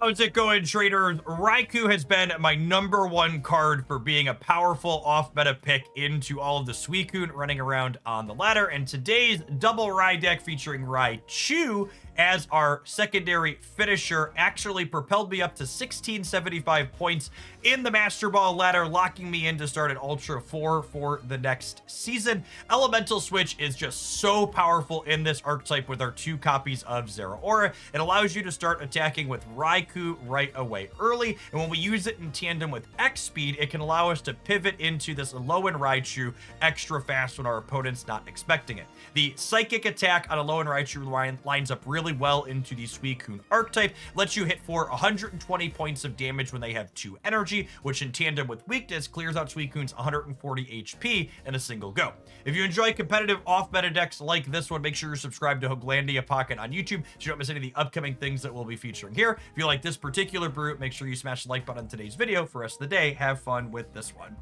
How's it going, traders? Raikou has been my #1 card for being a powerful off-meta pick into all of the Suicune running around on the ladder, and today's double Rai deck featuring Raichu as our secondary finisher actually propelled me up to 1675 points in the Master Ball ladder, locking me in to start at Ultra 4 for the next season. Elemental Switch is just so powerful in this archetype with our 2 copies of Zeraora. It allows you to start attacking with Raikou right away early, and when we use it in tandem with X Speed, it can allow us to pivot into this Alolan Raichu extra fast when our opponent's not expecting it. The Psychic attack on Alolan Raichu lines up really well into the Suicune archetype, lets you hit for 120 points of damage when they have 2 energy, which in tandem with weakness clears out Suicune's 140 HP in a single go. If you enjoy competitive off-meta decks like this one, make sure you're subscribed to Hoaglandia Pocket on YouTube so you don't miss any of the upcoming things that we'll be featuring here. If you like this particular brew, make sure you smash the like button on today's video. For the rest of the day, have fun with this one.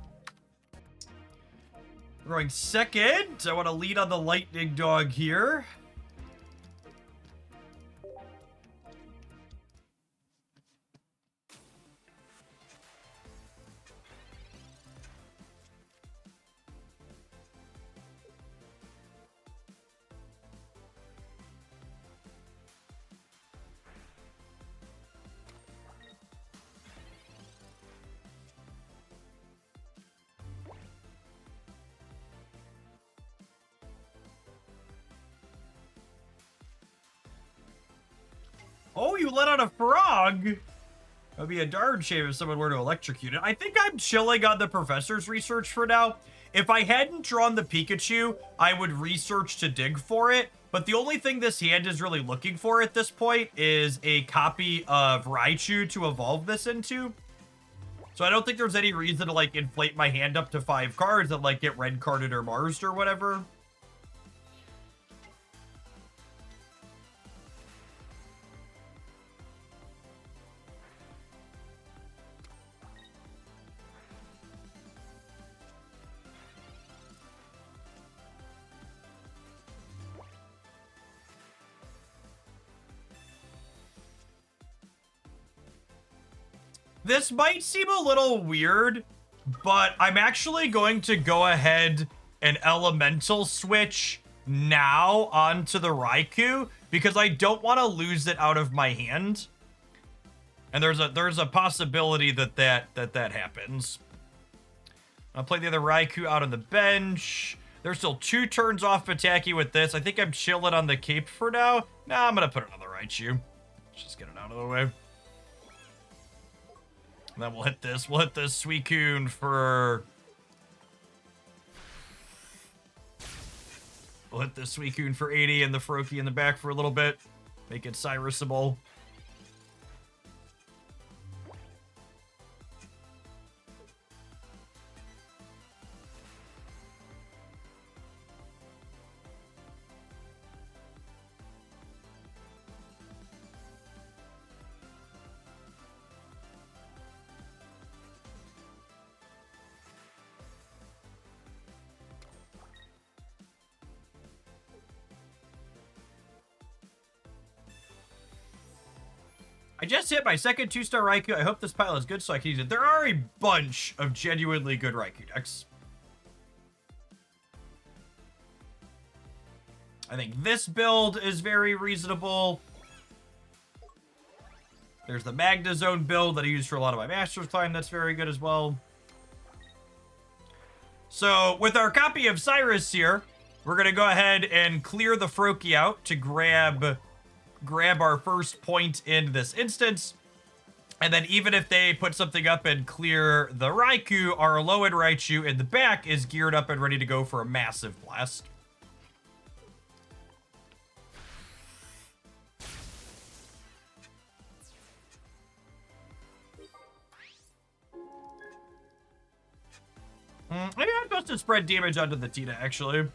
Going second, I want to lead on the Lightning Dog here. Oh, you let out a frog? That would be a darn shame if someone were to electrocute it. I think I'm chilling on the professor's research for now. If I hadn't drawn the Pikachu, I would research to dig for it. But the only thing this hand is really looking for at this point is a copy of Raichu to evolve this into. So I don't think there's any reason to, like, inflate my hand up to 5 cards and, like, get red carded or Marsed or whatever. This might seem a little weird, but I'm actually going to go ahead and elemental switch now onto the Raikou because I don't want to lose it out of my hand. And there's a possibility that happens. I'll play the other Raikou out on the bench. There's still 2 turns off attacking with this. I think I'm chilling on the cape for now. Nah, I'm gonna put another Raichu. Let's just get it out of the way. And then we'll hit this. We'll hit this Suicune for... We'll hit this Suicune for 80 and the Froakie in the back for a little bit. Make it Cyrusable. I just hit my second 2-star Raikou. I hope this pile is good so I can use it. There are a bunch of genuinely good Raikou decks. I think this build is very reasonable. There's the Magna Zone build that I use for a lot of my Master's Climb. That's very good as well. So with our copy of Cyrus here, we're going to go ahead and clear the Froakie out to grab our first point in this instance. And then even if they put something up and clear the Raikou, our Alolan Raichu in the back is geared up and ready to go for a massive blast. Maybe I'm supposed to spread damage onto the Tina, actually.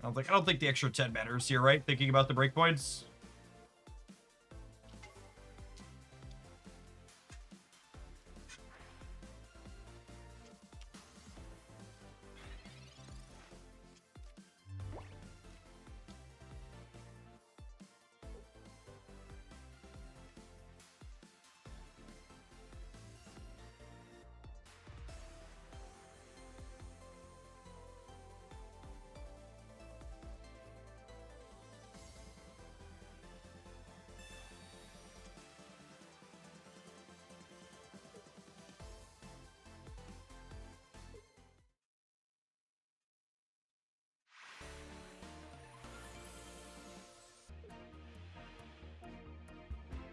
I don't think the extra 10 matters here, right? Thinking about the breakpoints.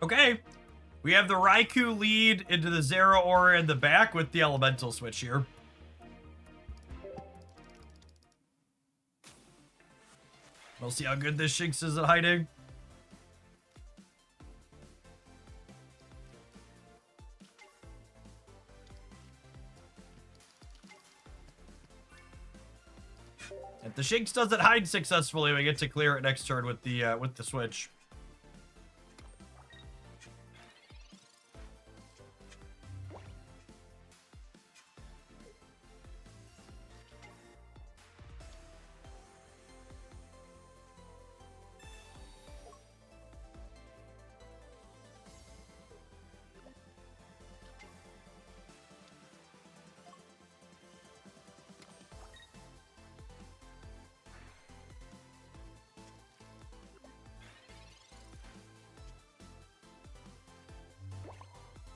Okay. We have the Raikou lead into the Zero Aura in the back with the Elemental switch here. We'll see how good this Shinx is at hiding. If the Shinx doesn't hide successfully, we get to clear it next turn with the switch.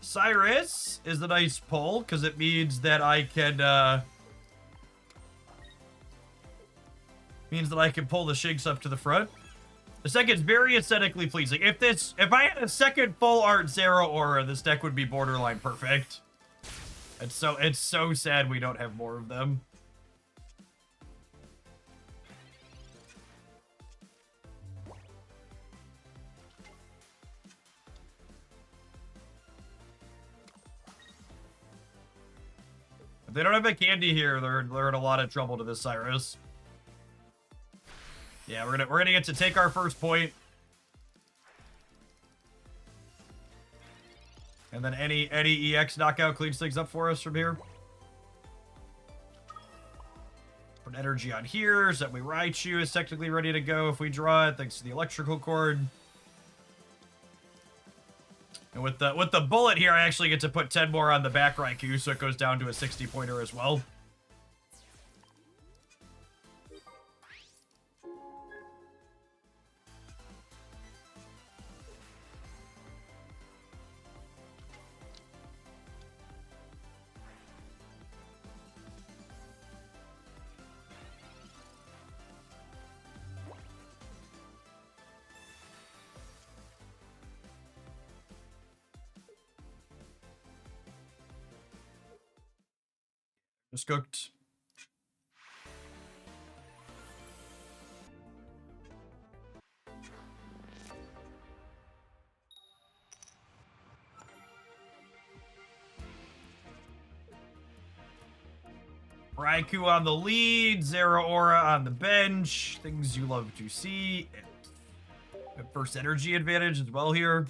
Cyrus is a nice pull because it means that I can pull the Shinx up to the front. The second's very aesthetically pleasing. If I had a second full art Zero Aura, this deck would be borderline perfect. It's so sad we don't have more of them. If they don't have a candy here, they're in a lot of trouble to this Cyrus. Yeah, we're gonna get to take our first point. And then any EX knockout cleans things up for us from here. Put energy on here, so that way Raichu is technically ready to go if we draw it, thanks to the electrical cord. And with the bullet here, I actually get to put 10 more on the back Raikou, so it goes down to a 60-pointer as well. Just cooked. Raikou on the lead, Zero Aura on the bench. Things you love to see. And first energy advantage as well here.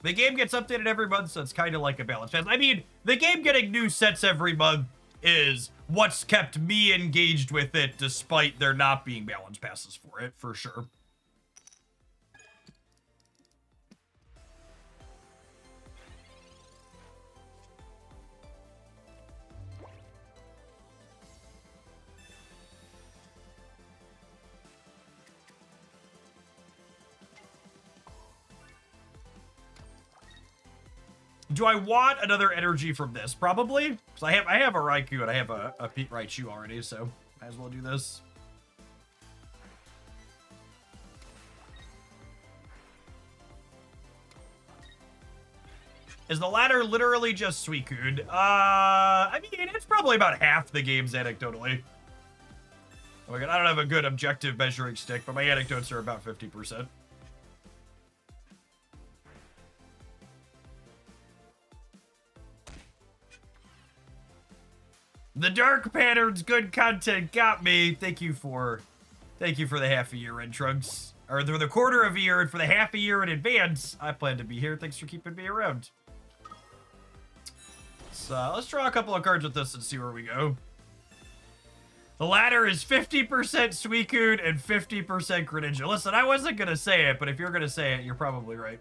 The game gets updated every month, so it's kind of like a balance pass. I mean, the game getting new sets every month is what's kept me engaged with it, despite there not being balance passes for it, for sure. Do I want another energy from this? Probably. Because I have a Raikou and I have a Pete Raichu already, so might as well do this. Is the latter literally just Suicune? I mean, it's probably about half the games anecdotally. Oh my god, I don't have a good objective measuring stick, but my anecdotes are about 50%. The dark patterns, good content got me. Thank you for the half a year in Trunks. Or the quarter of a year, and for the half a year in advance. I plan to be here. Thanks for keeping me around. So let's draw a couple of cards with this and see where we go. The latter is 50% Suicune and 50% Greninja. Listen, I wasn't gonna say it, but if you're gonna say it, you're probably right.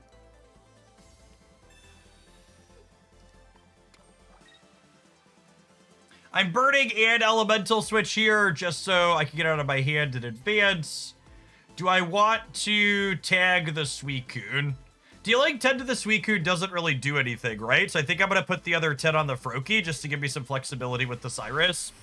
I'm burning an elemental switch here just so I can get out of my hand in advance. Do I want to tag the Suicune? Dealing 10 to the Suicune doesn't really do anything, right? So I think I'm going to put the other 10 on the Froakie just to give me some flexibility with the Cyrus.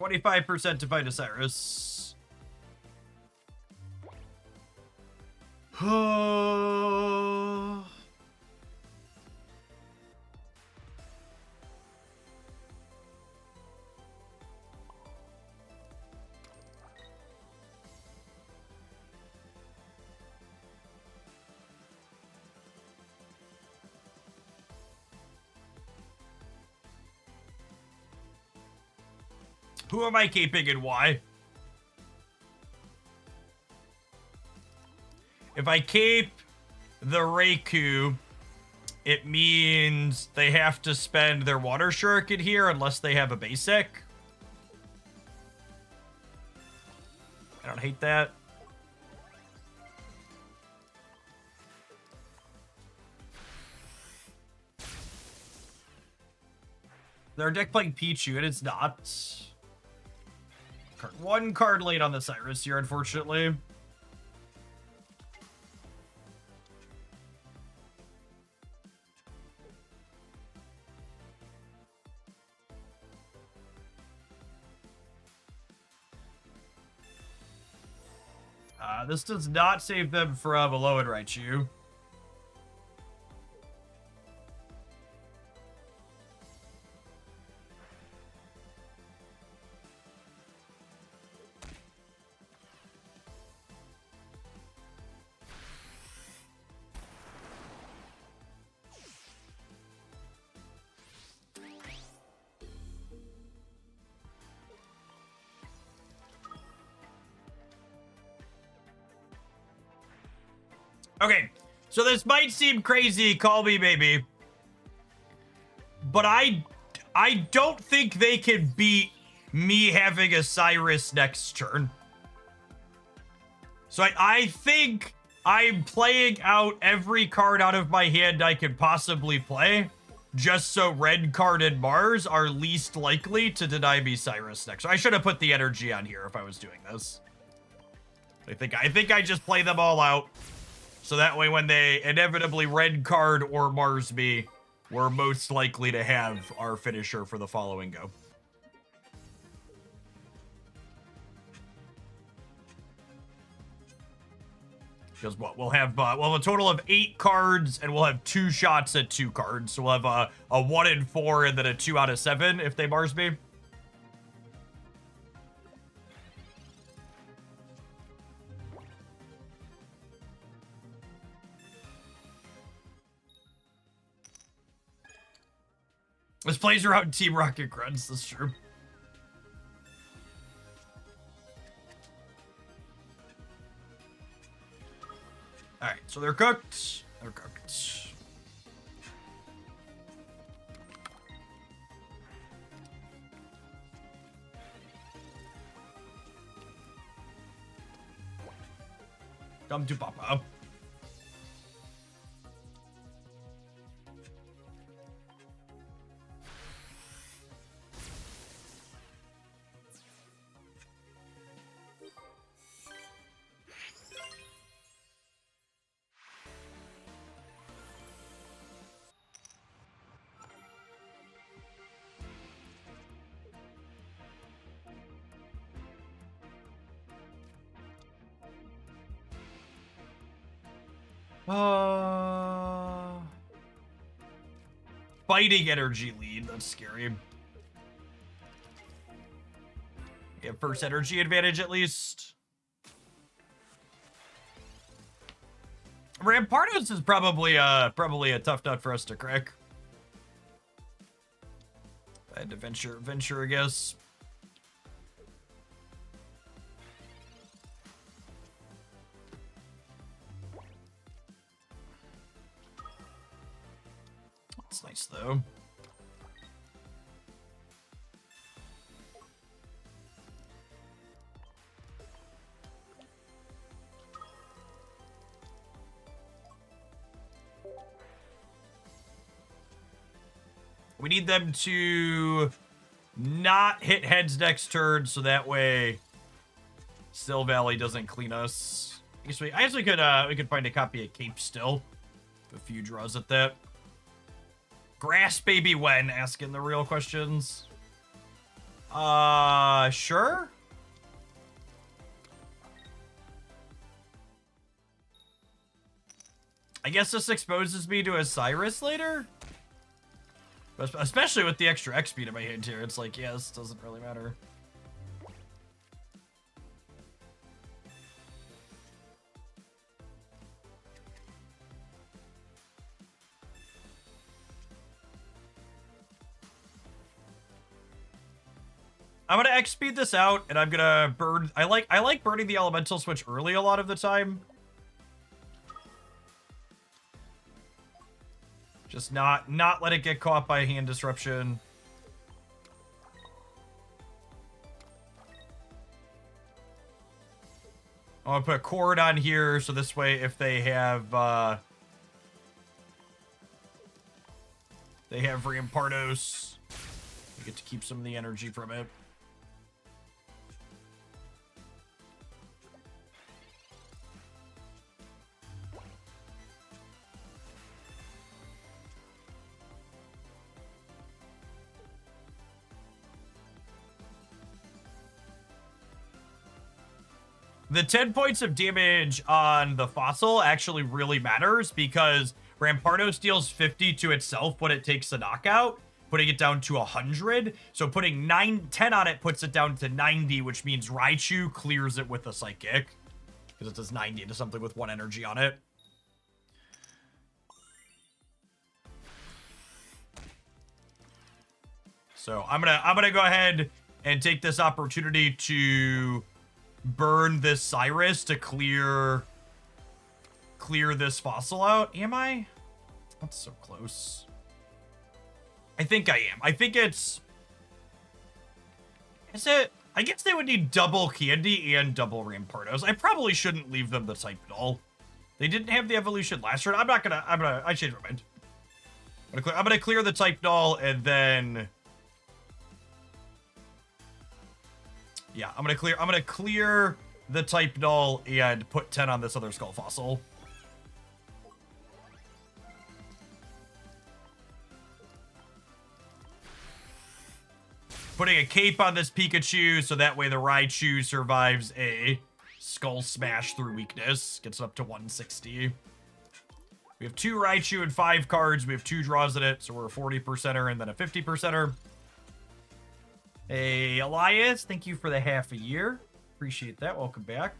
$25% to find a Cyrus. Who am I keeping and why? If I keep the Raikou, it means they have to spend their Water Shuriken here unless they have a basic. I don't hate that. Their deck playing Pichu, and it's not. One card late on the Cyrus here, unfortunately. This does not save them from Alolan Raichu. Okay, so this might seem crazy, call me maybe, but I don't think they can beat me having a Cyrus next turn. So I think I'm playing out every card out of my hand I could possibly play, just so red card and Mars are least likely to deny me Cyrus next. So I should have put the energy on here if I was doing this. I think I just play them all out. So that way when they inevitably red card or Mars me, we're most likely to have our finisher for the following go. Because what we'll have a total of 8 cards, and we'll have 2 shots at 2 cards. So we'll have a 1 in 4 and then a 2 out of 7 if they Mars me. This plays around Team Rocket Grunts, that's true. Alright, so they're cooked. They're cooked. Come to Papa. Fighting energy lead, that's scary. Yeah, first energy advantage at least. Rampardos is probably a tough nut for us to crack. I had to venture, I guess. It's nice, though. We need them to not hit heads next turn, so that way Still Valley doesn't clean us. I guess we could find a copy of Cape Still. A few draws at that. Grass baby when? Asking the real questions. Sure. I guess this exposes me to a Cyrus later? Especially with the extra X speed in my hand here. It's like, yeah, this doesn't really matter. I'm gonna X speed this out, and I'm gonna burn. I like burning the elemental switch early a lot of the time. Just not let it get caught by hand disruption. I'm gonna put a cord on here, so this way, if they have Rampardos, we get to keep some of the energy from it. The 10 points of damage on the fossil actually really matters because Rampardos deals 50 to itself when it takes a knockout, putting it down to 100. So putting 10 on it puts it down to 90, which means Raichu clears it with a Psychic because it does 90 to something with 1 energy on it. So I'm gonna go ahead and take this opportunity to burn this Cyrus to clear this fossil out. Am I? That's so close. I think I am. I think it's... Is it? I guess they would need double Candy and double Rampardos. I probably shouldn't leave them the Type Null. They didn't have the evolution last turn. I changed my mind. I'm gonna clear the Type Null and then... Yeah, I'm gonna clear the Type Null and put 10 on this other Skull Fossil. Putting a cape on this Pikachu so that way the Raichu survives a Skull Smash through weakness. Gets up to 160. We have 2 Raichu and 5 cards. We have 2 draws in it, so we're a 40%er and then a 50%er. Hey, Elias, thank you for the half a year. Appreciate that. Welcome back.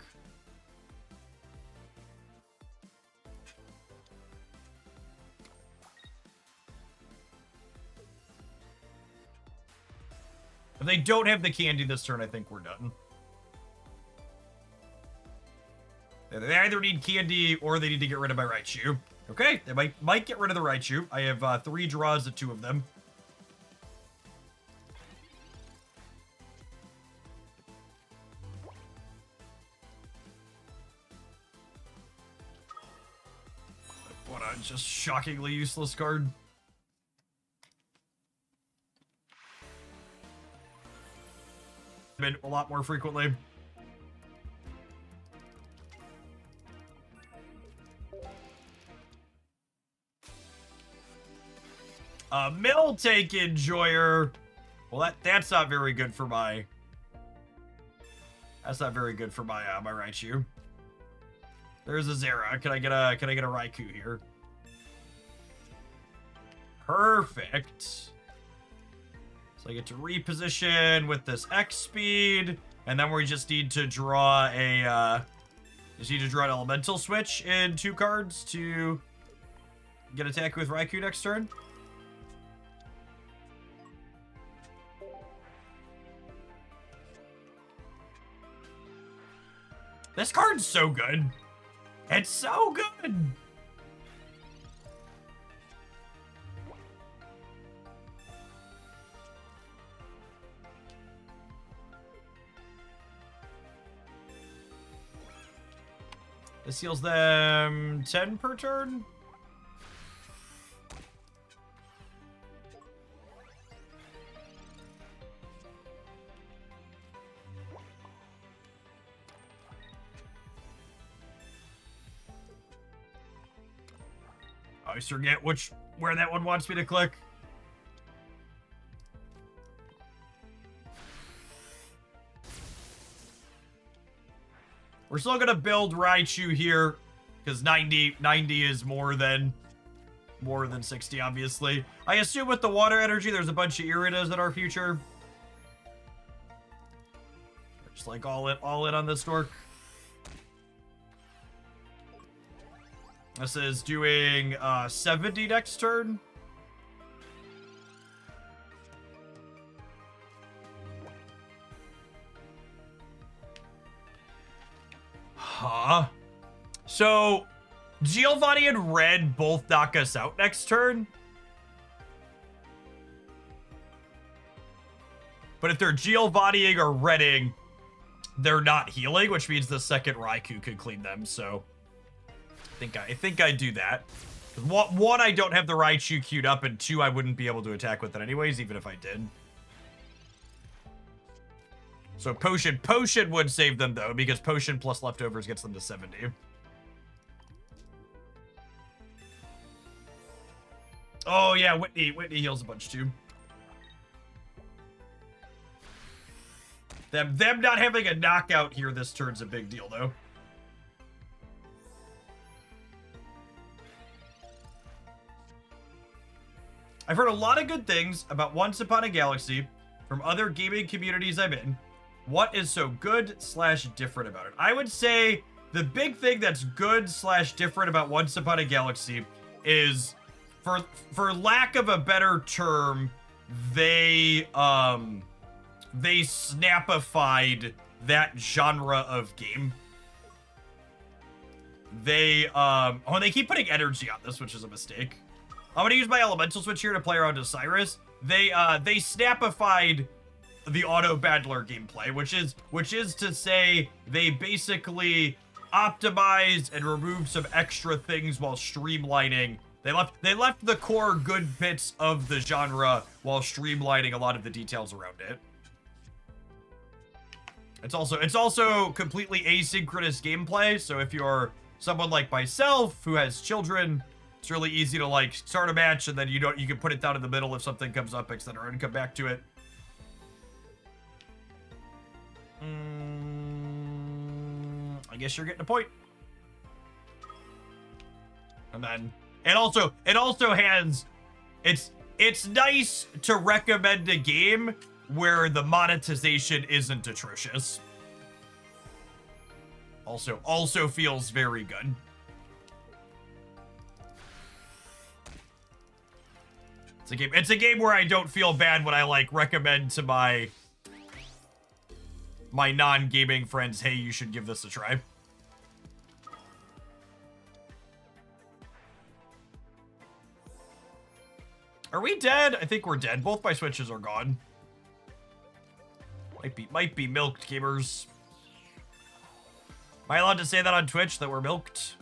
If they don't have the candy this turn, I think we're done. They either need candy or they need to get rid of my Raichu. Okay, they might get rid of the Raichu. I have 3 draws to 2 of them. What a just shockingly useless card. A lot more frequently. Mill Take Enjoyer. Well, that's not very good for my... That's not very good for my my Raichu. There's a Zera. Can I get a Raikou here? Perfect. So I get to reposition with this X speed, and then we just need to draw an elemental switch in 2 cards to get attack with Raikou next turn. This card's so good. It's so good. This heals them 10 per turn. I always forget where that one wants me to click. We're still gonna build Raichu here, because 90 is more than 60, obviously. I assume with the water energy, there's a bunch of Iridas in our future. Just like all in on this dork. This is doing 70 next turn. Huh? So, Giovanni and Red both knock us out next turn. But if they're Giovanniing or Redding, they're not healing, which means the second Raikou could clean them, so... I think I do that. One, I don't have the Raichu queued up, and two, I wouldn't be able to attack with it anyways, even if I did. So Potion would save them, though, because Potion plus Leftovers gets them to 70. Oh, yeah, Whitney heals a bunch, too. Them not having a knockout here this turn's a big deal, though. I've heard a lot of good things about Once Upon a Galaxy from other gaming communities I'm in. What is so good/different about it? I would say the big thing that's good/different about Once Upon a Galaxy is, for lack of a better term, they snapified that genre of game. They keep putting energy on this, which is a mistake. I'm gonna use my elemental switch here to play around Osiris. They snapified the auto battler gameplay, which is to say they basically optimized and removed some extra things while streamlining. They left the core good bits of the genre while streamlining a lot of the details around it. It's also completely asynchronous gameplay, so if you're someone like myself who has children, it's really easy to like start a match and then you can put it down in the middle if something comes up, etc., and come back to it. I guess you're getting a point. And then it also has it's nice to recommend a game where the monetization isn't atrocious. Also feels very good. It's a game where I don't feel bad when I like recommend to my non-gaming friends, hey, you should give this a try. Are we dead? I think we're dead. Both my switches are gone. Might be milked, gamers. Am I allowed to say that on Twitch, that we're milked?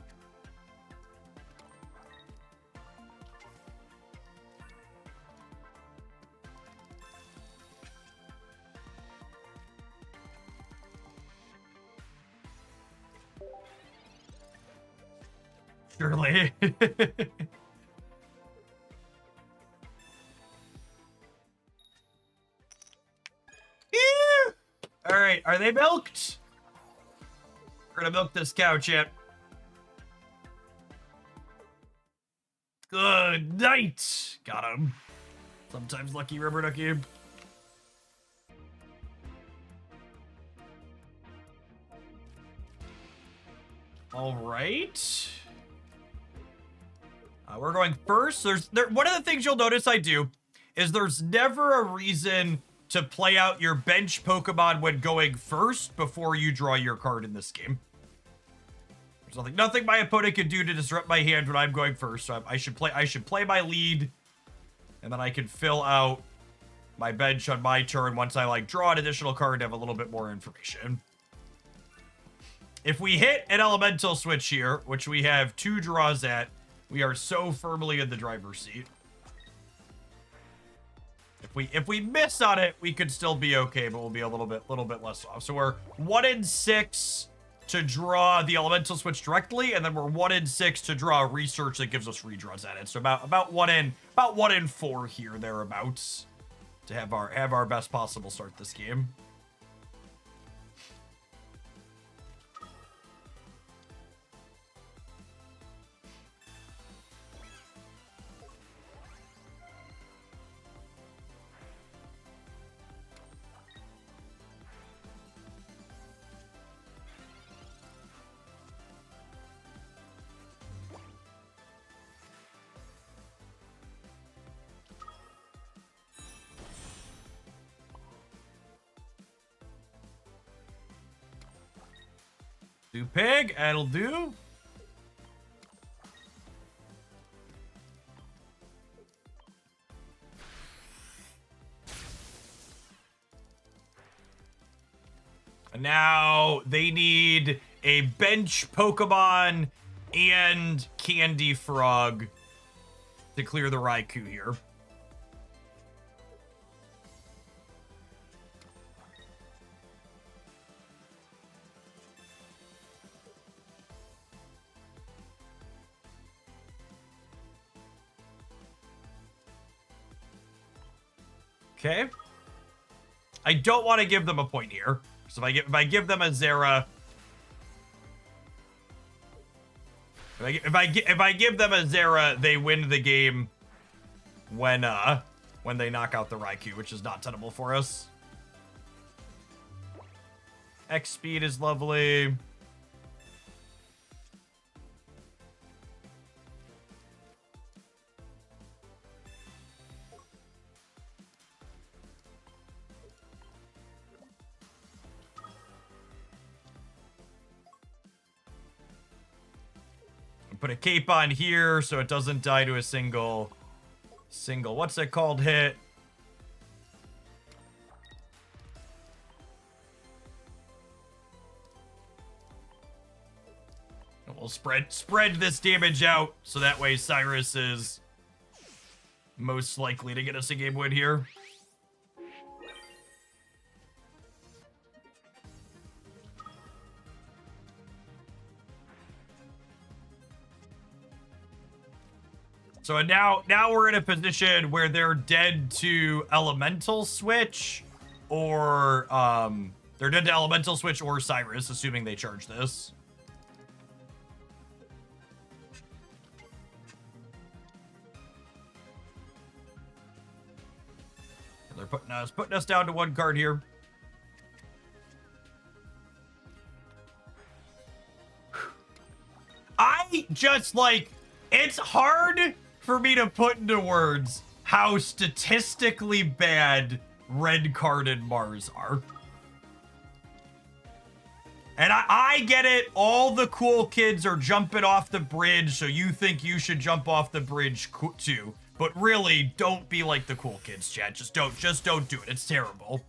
Surely. All right, are they milked? We're gonna milk this cow, chat. Good night. Got him. Sometimes lucky rubber ducky. All right. We're going first. One of the things you'll notice I do is there's never a reason to play out your bench Pokemon when going first before you draw your card in this game. There's nothing my opponent can do to disrupt my hand when I'm going first. So I should play my lead, and then I can fill out my bench on my turn once I like draw an additional card to have a little bit more information. If we hit an elemental switch here, which we have 2 draws at, we are so firmly in the driver's seat. If we miss on it, we could still be okay, but we'll be a little bit less off. So we're 1 in 6 to draw the elemental switch directly, and then we're 1 in 6 to draw a research that gives us redraws at it. So about 1 in 4 here, thereabouts, to have our best possible start this game. Do pig, that'll do. And now they need a bench Pokemon and Candy Frog to clear the Raikou here. Okay. I don't want to give them a point here. So if I give them a Zera, if I give them a Zera, they win the game when they knock out the Raikou, which is not tenable for us. X speed is lovely. Put a cape on here so it doesn't die to a single, what's it called, hit. And we'll spread this damage out so that way Cyrus is most likely to get us a game win here. So now we're in a position where they're dead to Elemental Switch, or they're dead to Elemental Switch or Cyrus, assuming they charge this. They're putting us down to 1 card here. I just it's hard for me to put into words how statistically bad red-carded Mars are. And I get it, all the cool kids are jumping off the bridge, so you think you should jump off the bridge too. But really, don't be like the cool kids, chat. Just don't do it. It's terrible.